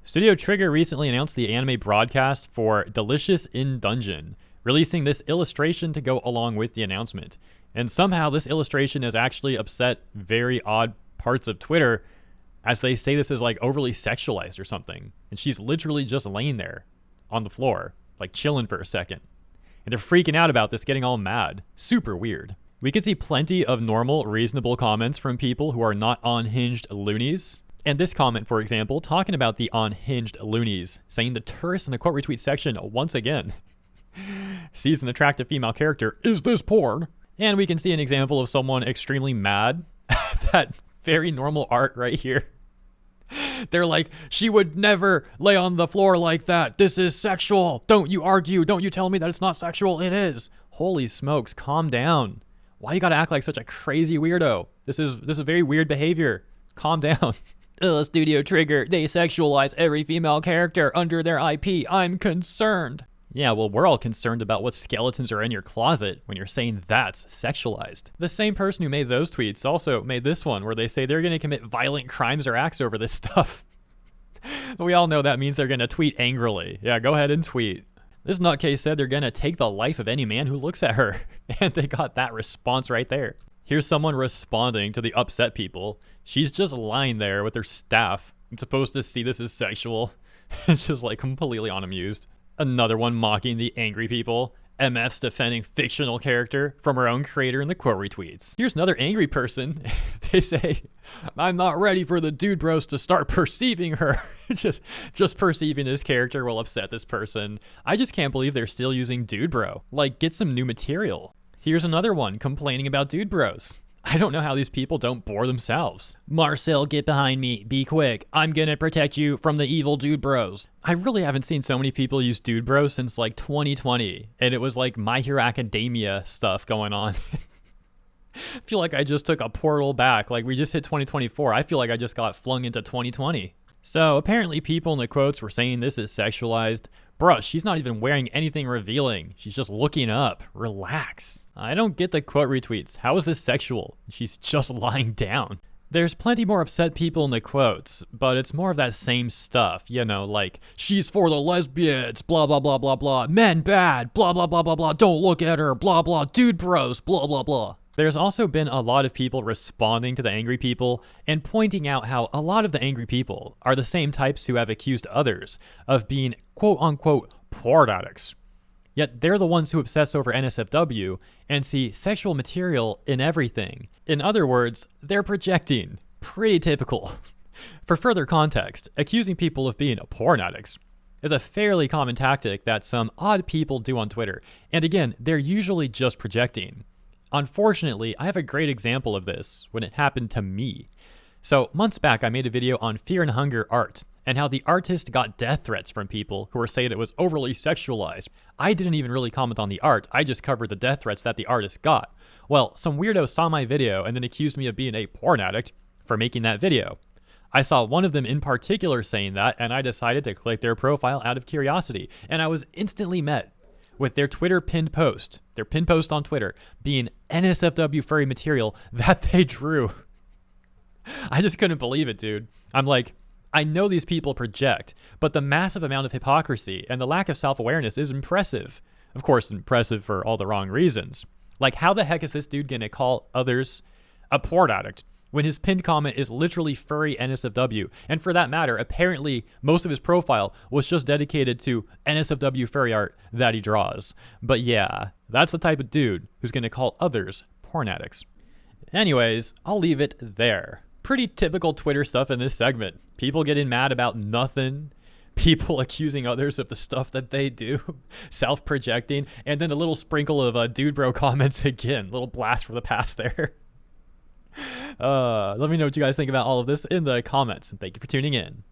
Studio Trigger recently announced the anime broadcast for Delicious in Dungeon, releasing this illustration to go along with the announcement. And somehow this illustration has actually upset very odd parts of Twitter, as they say this is like overly sexualized or something. And she's literally just laying there on the floor, like chilling for a second. And they're freaking out about this, getting all mad. Super weird. We could see plenty of normal, reasonable comments from people who are not unhinged loonies. And this comment, for example, talking about the unhinged loonies, saying the tourist in the quote retweet section once again sees an attractive female character. Is this porn? And we can see an example of someone extremely mad at that very normal art right here. They're like, she would never lay on the floor like that. This is sexual. Don't you argue. Don't you tell me that it's not sexual. It is. Holy smokes, calm down. Why you gotta act like such a crazy weirdo? This is very weird behavior. Calm down. Studio Trigger, they sexualize every female character under their IP. I'm concerned. Yeah, well, we're all concerned about what skeletons are in your closet when you're saying that's sexualized. The same person who made those tweets also made this one where they say they're going to commit violent crimes or acts over this stuff. We all know that means they're going to tweet angrily. Yeah, go ahead and tweet. This nutcase said they're going to take the life of any man who looks at her. And they got that response right there. Here's someone responding to the upset people. She's just lying there with her staff. I'm supposed to see this as sexual. It's just like completely unamused. Another one mocking the angry people. MF's defending fictional character from her own creator in the quote retweets. Here's another angry person. They say, I'm not ready for the dude bros to start perceiving her. just perceiving this character will upset this person. I just can't believe they're still using dude bro. Like, get some new material. Here's another one complaining about dude bros. I don't know how these people don't bore themselves. Marcel, get behind me. Be quick. I'm gonna protect you from the evil dude bros. I really haven't seen so many people use dude bros since like 2020. And it was like My Hero Academia stuff going on. I feel like I just took a portal back. Like we just hit 2024. I feel like I just got flung into 2020. So apparently people in the quotes were saying this is sexualized. Bruh, she's not even wearing anything revealing. She's just looking up. Relax. I don't get the quote retweets. How is this sexual? She's just lying down. There's plenty more upset people in the quotes, but it's more of that same stuff. You know, like, she's for the lesbians, blah, blah, blah, blah, blah. Men bad, blah, blah, blah, blah, blah. Don't look at her, blah, blah. Dude bros, blah, blah, blah. There's also been a lot of people responding to the angry people and pointing out how a lot of the angry people are the same types who have accused others of being quote-unquote porn addicts. Yet they're the ones who obsess over NSFW and see sexual material in everything. In other words, they're projecting. Pretty typical. For further context, accusing people of being porn addicts is a fairly common tactic that some odd people do on Twitter. And again, they're usually just projecting. Unfortunately, I have a great example of this when it happened to me. So months back, I made a video on Fear and Hunger art and how the artist got death threats from people who were saying it was overly sexualized. I didn't even really comment on the art. I just covered the death threats that the artist got. Well, some weirdo saw my video and then accused me of being a porn addict for making that video. I saw one of them in particular saying that, and I decided to click their profile out of curiosity, and I was instantly met with their Twitter pinned post, their pinned post on Twitter, being NSFW furry material that they drew. I just couldn't believe it, dude. I'm like, I know these people project, but the massive amount of hypocrisy and the lack of self-awareness is impressive. Of course, impressive for all the wrong reasons. Like, how the heck is this dude gonna call others a porn addict when his pinned comment is literally furry NSFW? And for that matter, apparently most of his profile was just dedicated to NSFW furry art that he draws. But yeah, that's the type of dude who's gonna call others porn addicts. Anyways, I'll leave it there. Pretty typical Twitter stuff in this segment. People getting mad about nothing. People accusing others of the stuff that they do. Self-projecting. And then a little sprinkle of dude bro comments again. Little blast from the past there. Let me know what you guys think about all of this in the comments. And thank you for tuning in.